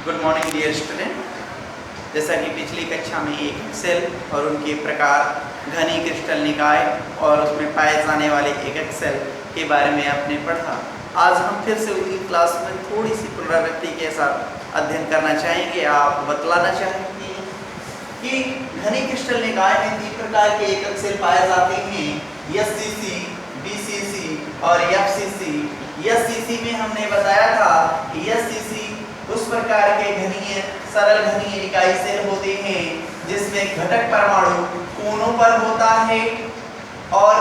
Good morning dear student. जैसा कि पिछली कक्षा में एक सेल और उनके प्रकार घनी क्रिस्टल निकाय और उसमें पाए जाने वाले एक सेल के बारे में आपने पढ़ा। आज हम फिर से उसी क्लास में थोड़ी सी पुनरावृत्ति के साथ अध्ययन करना चाहेंगे। आप बतलाना चाहेंगे कि घनी क्रिस्टल निकाय में 3 प्रकार के एक सेल पाए जाते हैं, एससीसी, बीसीसी और एफसीसी। एससीसी में हमने बताया था कि एससीसी उस प्रकार के घनीय सरल घनीय इकाई सेल होते हैं जिसमें घटक परमाणु कोनों पर होता है और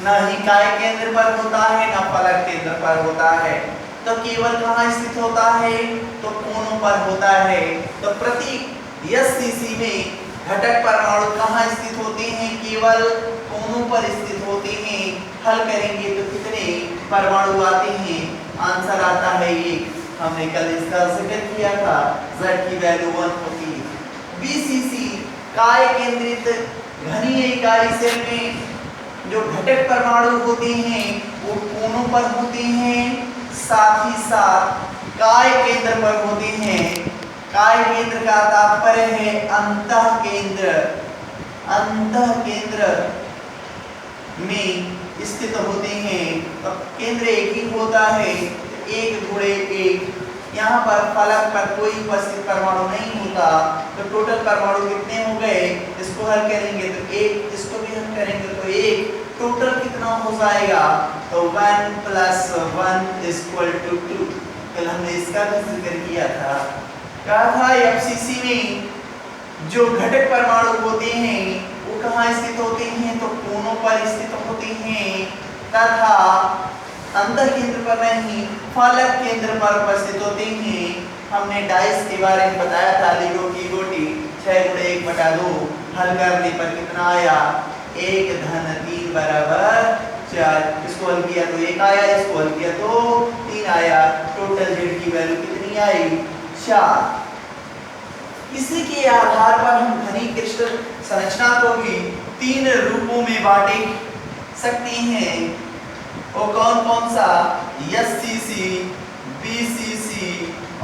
न ही इकाई केंद्र पर होता है न फलक केंद्र पर होता है। तो केवल कहाँ स्थित होता है? तो कोनों पर होता है। तो प्रति एससीसी में घटक परमाणु कहाँ स्थित होते हैं? केवल कोनों पर स्थित होते हैं। हल करेंगे तो कितने परमाणु आते हैं? आंसर आता है 1। हमने कल इसका जिक्र किया था, Z की वैल्यू 1 होती है। बीसीसी काय केंद्रित घनीय इकाई सेल में जो घटक परमाणु होते हैं वो कोनों पर होते हैं, साथ ही साथ काय केंद्र पर होते हैं। काय केंद्र का तात्पर्य है अंतः केंद्र। अंतः केंद्र में स्थित होते हैं। तो केंद्र एक ही होता है, 1/1। यहाँ पर फलक पर कोई उपस्थित परमाणु नहीं होता। तो टोटल परमाणु कितने हो गए? इसको हल करेंगे तो 1, इसको भी हल करेंगे तो 1। टोटल कितना हो जाएगा? तो 1 + 1 = 2। कल हमने इसका भी जिक्र किया था। कहा था एफसीसी में जो घटक परमाणु होते हैं वो कहाँ स्थित होते हैं? तो कोनों पर स्थित होते हैं तथा अंतर केंद्र पर नहीं, फलक केंद्र पर उपस्थित होते हैं। हमने डाइस के बारे में बताया था, लीडो की गोटी 6×1/2 हल करने पर कितना आया? 1 धन 3 बराबर 4। इसको हल किया तो 1 आया, इसको हल किया तो 3 आया। टोटल जेड की वैल्यू कितनी आई? 4। इसी के आधार पर हम घनी क्रिस्टल संरचना को भी 3 रूपों में बांट सकते हैं। वो कौन कौन सा? एससीसी, बीसीसी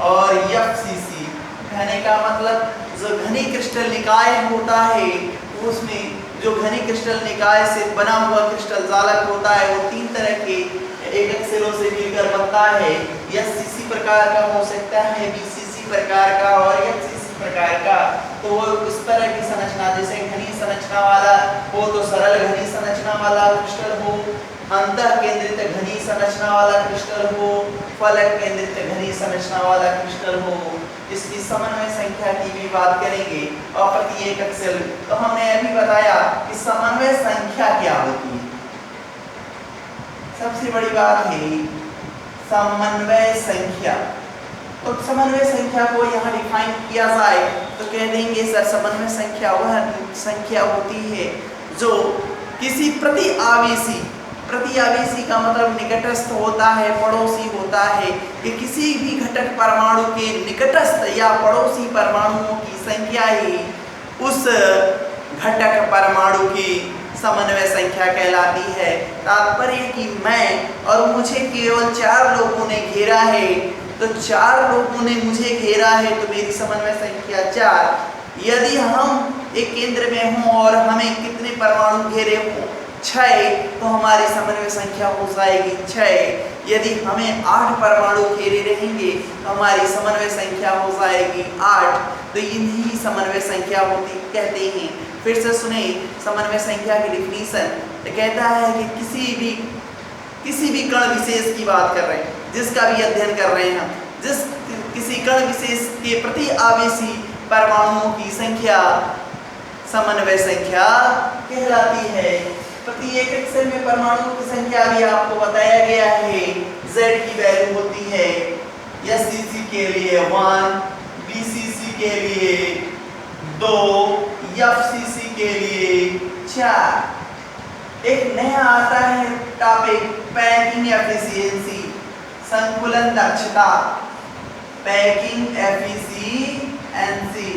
और एफसीसी। कहने का मतलब जो घनी क्रिस्टल निकाय होता है उसमें जो घनी क्रिस्टल निकाय से बना हुआ क्रिस्टल जालक होता है वो 3 तरह के एकक सेलों से मिलकर बनता है। एससीसी प्रकार का हो सकता है, बीसीसी प्रकार का और एफसीसी प्रकार का। तो वो उस तरह की संरचना, जैसे घनी संरचना वाला हो तो सरल घनी संरचना वाला क्रिस्टल हो, अंतः केंद्रित घनी संरचना वाला क्रिस्टल हो, फलक केंद्रित घनी संरचना वाला क्रिस्टल हो। इसकी समन्वय संख्या की भी बात करेंगे और प्रति एकक सेल। तो हमने अभी बताया कि समन्वय संख्या क्या होती है। सबसे बड़ी बात है समन्वय संख्या। तो समन्वय संख्या को यहाँ डिफाइन किया जाए तो कह देंगे सर समन्वय संख्या वह संख्या होती है जो किसी प्रति आवेशी का मतलब निकटस्थ होता है, पड़ोसी होता है, कि किसी भी घटक परमाणु के निकटस्थ या पड़ोसी परमाणुओं की संख्या ही उस घटक परमाणु की समन्वय संख्या कहलाती है। तात्पर्य कि मैं और मुझे केवल 4 लोगों ने घेरा है, तो 4 लोगों ने मुझे घेरा है तो मेरी समन्वय संख्या 4। यदि हम एक केंद्र में हों और हमें कितने परमाणु घेरे हों? 6, तो हमारी समन्वय संख्या हो जाएगी 6। यदि हमें 8 परमाणु घेरे रहेंगे तो हमारी समन्वय संख्या हो जाएगी 8। तो इन्हीं समन्वय संख्या होती कहते हैं। फिर से सुने समन्वय संख्या की डिफिनीशन। तो कहता है कि किसी भी कण विशेष की बात कर रहे हैं, जिसका भी अध्ययन कर रहे हैं हम, जिस किसी कण विशेष के प्रति आवेशी परमाणुओं की संख्या समन्वय संख्या कहलाती है। प्रति एकक सेल में परमाणुओं की संख्या भी आपको बताया गया है। Z की वैल्यू होती है एससीसी के लिए 1, बीसीसी के लिए 2, एफसीसी के लिए 4। एक नया आता है टॉपिक पैकिंग एफिशिएंसी, संकुलन दक्षता, पैकिंग एफिशिएंसी।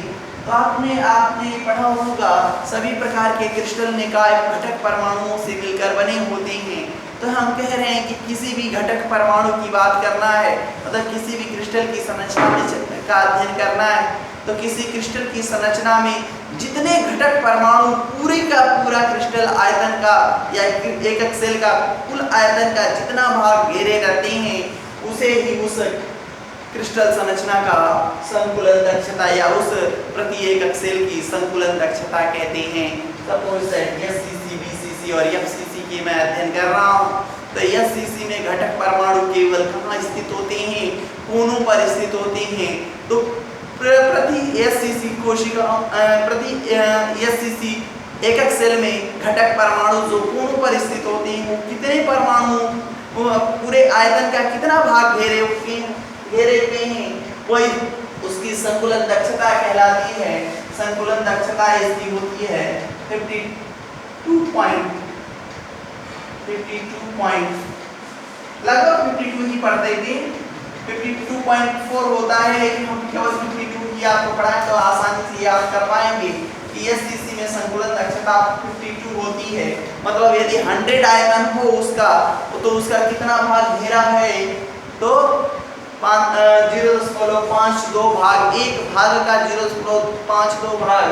तो आपने पढ़ा होगा सभी प्रकार के क्रिस्टल निकाय घटक परमाणुओं से मिलकर बने होते हैं। तो हम कह रहे हैं कि किसी भी घटक परमाणु की बात करना है, मतलब किसी भी क्रिस्टल की संरचना में का अध्ययन करना है, तो किसी क्रिस्टल की संरचना में जितने घटक परमाणु पूरे का पूरा क्रिस्टल आयतन का या एकक सेल का कुल आयतन का जितना भाग घेरे रहते हैं, उसे ही उस क्रिस्टल संरचना का संकुलन दक्षता या उस प्रति एकक सेल की संकुलन दक्षता कहते हैं। सपोज दैट एससीसी, बीसीसी और एफसीसी की मैं अध्ययन कर रहा हूँ, तो एससीसी में घटक परमाणु केवल कहाँ स्थित होते हैं? कोनों पर स्थित होते हैं। तो प्रति एससीसी कोशिका प्रति एससीसी एकक सेल में घटक परमाणु जो कोनों पर स्थित होते हैं, वो कितने परमाणु पूरे आयतन का कितना भाग घेरे हुए हैं, वही उसकी संकुलन दक्षता कहलाती है। संकुलन दक्षता इसकी होती है 52 ही पढ़ते थे, 52.4 होता है, लेकिन हम केवल 52 ही आपको पढ़ाएं तो आसानी से याद कर पाएंगे कि एससीसी में संकुलन दक्षता 52 होती है। मतलब यदि 100 आयतन हो उसका, तो उसका कितना भाग घेरा है? तो 0.52 भाग, एक भाग का 0.52 भाग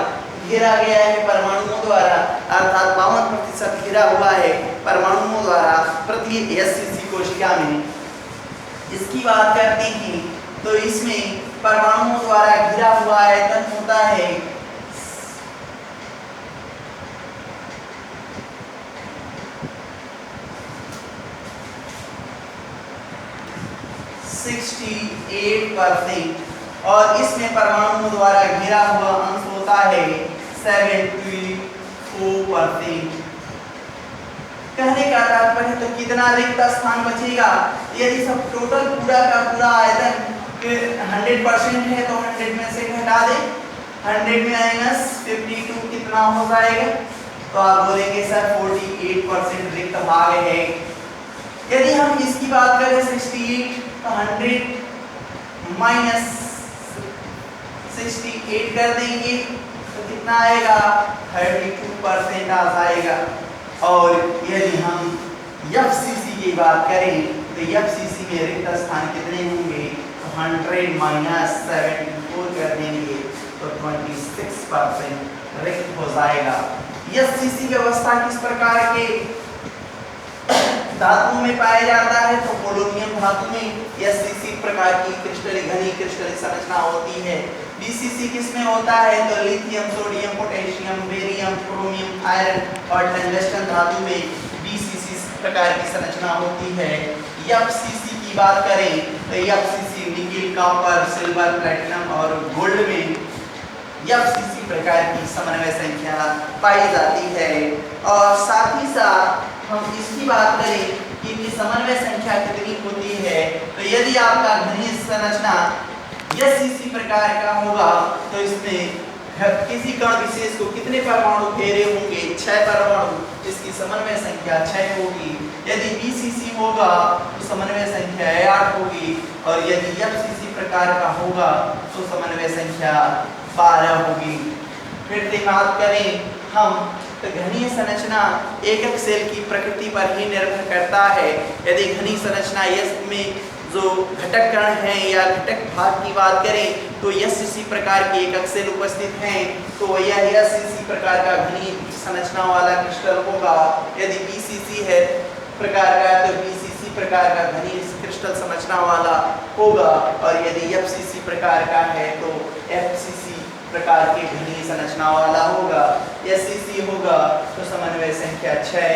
घेरा गया है परमाणुओं द्वारा, अर्थात 52% घेरा हुआ है परमाणुओं द्वारा प्रति एससीसी कोशिका में। इसकी बात करते हैं तो इसमें परमाणुओं द्वारा घिरा हुआ आयतन होता है 68% और इसमें परमाणुओं द्वारा घिरा हुआ अंश होता है 74%। कहने का तात्पर्य तो कितना रिक्त स्थान बचेगा? यदि सब टोटल पूरा का पूरा आयतन 100% है तो 100 में से घटा दें, 100 माइनस 52 कितना हो जाएगा? तो आप बोलेंगे सर 48% रिक्त भाग है। यदि हम इसकी बात करें 68 तो 100 माइनस 68 कर देंगे तो कितना आएगा? 32% आ जाएगा। और यदि हम एफसीसी की बात करें तो एफसीसी में रिक्त स्थान कितने होंगे? तो 100 माइनस 74 कर देंगे तो 26% रिक्त हो जाएगा। एफसीसी व्यवस्था किस प्रकार के धातुओं में पाया जाता है? तो पोलोनियम धातु में एससीसी प्रकार की घनी क्रिस्टल संरचना होती है। बीसीसी किसमें होता है? तो lithium, sodium, potassium, barium, chromium, iron और टंगस्टन धातु में बीसीसी प्रकार की संरचना होती है। एफसीसी की बात करें तो FCC nickel, copper, silver, platinum और गोल्ड में एफसीसी प्रकार की समन्वय संख्या पाई जाती है। और साथ ही साथ हम इसकी बात करें कि समन्वय संख्या कितनी होती है, तो यदि आपका घनीय संरचना एससीसी प्रकार का होगा तो इसमें किसी कण विशेष को कितने परमाणु घेरे होंगे? 6 परमाणु, जिसकी समन्वय संख्या 6 होगी। यदि बीसीसी होगा तो समन्वय संख्या 8 होगी और यदि एफसीसी प्रकार का होगा तो समन्वय संख्या 12 होगी। फिर दिमाग करें हम तो घनीय संरचना एकक सेल की प्रकृति पर ही निर्भर करता है। यदि घनी संरचना में जो घटक कण हैं या घटक भाग की बात करें तो एससीसी प्रकार के एकक सेल उपस्थित हैं तो यह एससीसी प्रकार का घनी संरचना वाला क्रिस्टल होगा। यदि बीसीसी है प्रकार का तो बीसीसी प्रकार का घनी क्रिस्टल संरचना वाला होगा और यदि एफसीसी प्रकार का है तो एफसीसी प्रकार के घनी संरचना वाला होगा। एससीसी होगा तो समन्वय संख्या 6,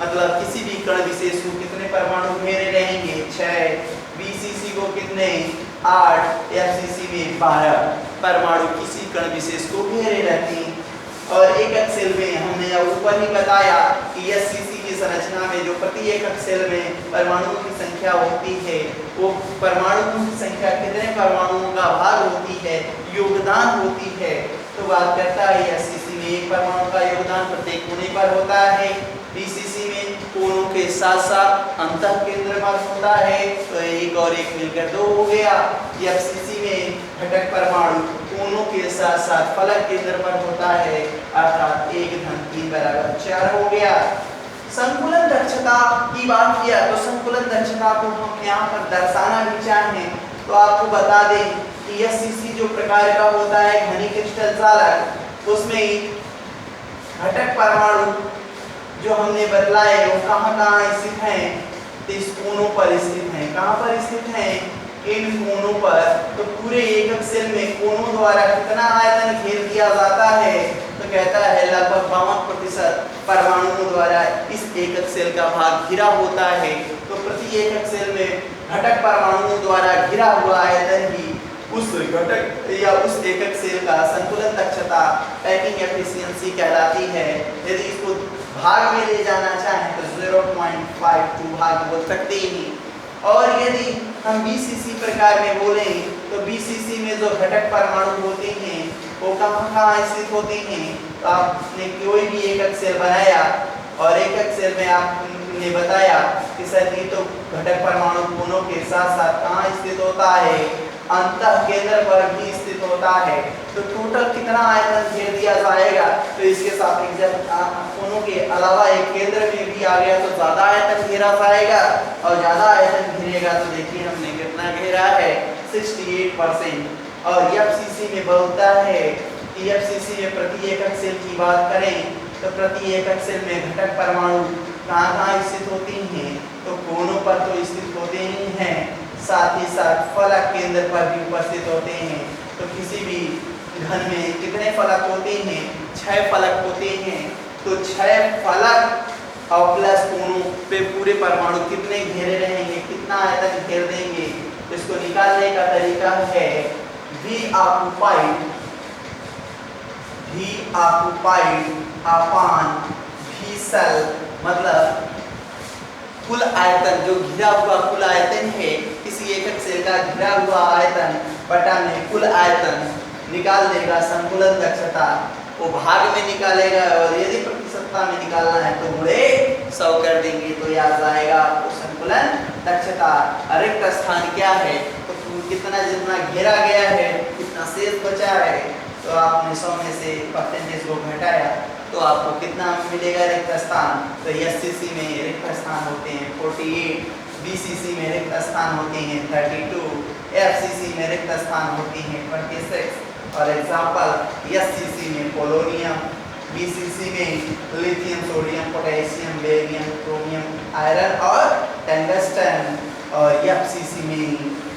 मतलब किसी भी कण विशेष को कितने परमाणु घेरे रहेंगे? 6। बीसीसी को कितने? 8। एफसीसी में 12 परमाणु किसी कण विशेष को घेरे रहते हैं। और एकक सेल में हमने ऊपर ही बताया कि एससीसी की संरचना में जो प्रति एकक सेल में परमाणुओं की संख्या होती है वो परमाणुओं की संख्या कितने परमाणुओं का भाग होती है, योगदान होती है। तो बात करता है एससीसी में एक परमाणु का योगदान प्रत्येक कोने पर होता है। बीसीसी में कोनों के साथ साथ अंतः केंद्र पर होता है तो एक और एक मिलकर 2 हो गया। एफसीसी में घटक परमाणु कोनों के साथ साथ फलक केंद्र पर होता है अर्थात 1 धन 3 बराबर 4 हो गया। संकुलन दक्षता की बात किया तो संकुलन दक्षता को हम यहाँ पर दर्शाना भी चाहें तो आपको बता दें कि एससीसी जो प्रकार का होता है घनी क्रिस्टल चालक, उसमें घटक परमाणु जो हमने बदलाए वो कहाँ स्थित हैं, तो इस कोनों पर स्थित हैं। कहाँ पर स्थित हैं? इन कोनों पर। तो पूरे एकक सेल में कोनों द्वारा कितना आयतन घेर दिया जाता है? तो कहता है लगभग 52% परमाणुओं द्वारा इस एकक सेल का भाग घिरा होता है। तो प्रति एकक सेल में घटक परमाणुओं द्वारा घिरा हुआ आयतन ही उस घटक या उस एकक सेल का संतुलन दक्षता पैकिंग एफिशिएंसी कहलाती है। यदि इसको भाग में ले जाना चाहें तो 0.52 भाग बोल सकते ही। और यदि हम बीसीसी प्रकार में बोलें तो बीसीसी में जो घटक परमाणु होते हैं वो कहाँ स्थित होते हैं? तो आपने कोई भी एकक सेल बनाया और एकक सेल में आपने बताया कि सर ये तो घटक परमाणु कोनों के साथ साथ कहाँ स्थित होता है? अंतः केंद्र पर भी स्थित होता है। तो टोटल कितना आयतन घेर दिया जाएगा? तो इसके साथ जब कोनों के अलावा एक केंद्र में भी आ गया तो ज्यादा आयतन घेरा जाएगा और ज्यादा आयतन घेरेगा तो देखिए हमने कितना घेरा है 68%। और एफसीसी में बोलता है कि एफसीसी में प्रति एकक सेल की बात करें तो प्रति एकक सेल में घटक परमाणु कहाँ स्थित होती हैं? तो कोनों पर तो स्थित होते ही हैं, साथ ही साथ फलक केंद्र पर भी उपस्थित होते हैं। तो किसी भी घन में कितने फलक होते हैं? 6 फलक होते हैं। तो 6 फलक और प्लस कोनों पे पूरे परमाणु कितने घेरे रहेंगे, कितना आयतन घेर देंगे? तो इसको निकालने का तरीका है V occupied upon V cell, मतलब कुल आयतन जो घिरा हुआ कुल आयतन है किसी एकक सेल का घिरा हुआ आयतन बटा में कुल आयतन निकाल देगा संकुलन दक्षता, वो भाग में निकालेगा और यदि प्रतिशतता में निकालना है तो गुणे 100 कर देंगे तो याद आएगा आपको संकुलन दक्षता। रिक्त स्थान क्या है? तो कितना जितना घेरा गया है कितना शेष बचा है, तो आपने 100 में से परसेंटेज को घटाया तो आपको कितना मिलेगा रिक्त स्थान? तो एससीसी में रिक्त स्थान होते हैं 48, बीसीसी में रिक्त स्थान होते हैं 32, एफसीसी में रिक्त स्थान होती हैं 26। और एग्जाम्पल एससीसी में पोलोनियम, बीसीसी में lithium, sodium, potassium, barium, chromium, iron और टंगस्टन, और एफसीसी में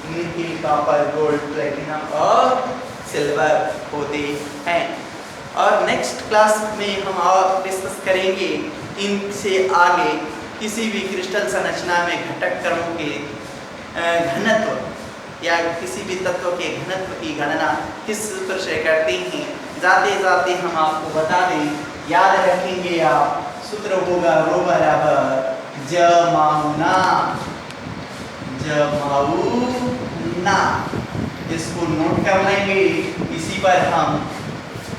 निकेल, कॉपर, गोल्ड, प्लेटिनम और सिल्वर होते हैं। और नेक्स्ट क्लास में हम और डिस्कस करेंगे इनसे आगे किसी भी क्रिस्टल संरचना में घटक क्रमों के घनत्व या किसी भी तत्व के घनत्व की गणना किस सूत्र से करते हैं। जाते जाते हम आपको बता दें, याद रखेंगे आप, सूत्र होगा रो बराबर जमाउना, जमाउना। इसको नोट कर लेंगे, इसी पर हम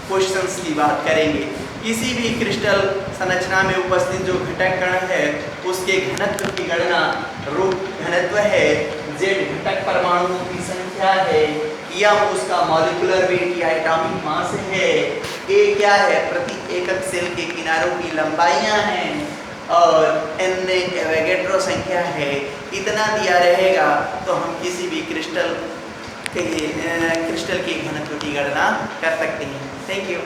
क्वेश्चंस की बात करेंगे। किसी भी क्रिस्टल संरचना में उपस्थित जो घटक कण है उसके घनत्व की गणना रो घनत्व है, z घटक परमाणुओं की संख्या है, m उसका मॉलिक्यूलर वेट या एटॉमिक मास है, a क्या है? प्रति एकक सेल के किनारों की लंबाइयां हैं, और n एवोगैड्रो संख्या है। इतना दिया रहेगा तो हम किसी भी क्रिस्टल के घनत्व की गणना कर सकते हैं। Thank you.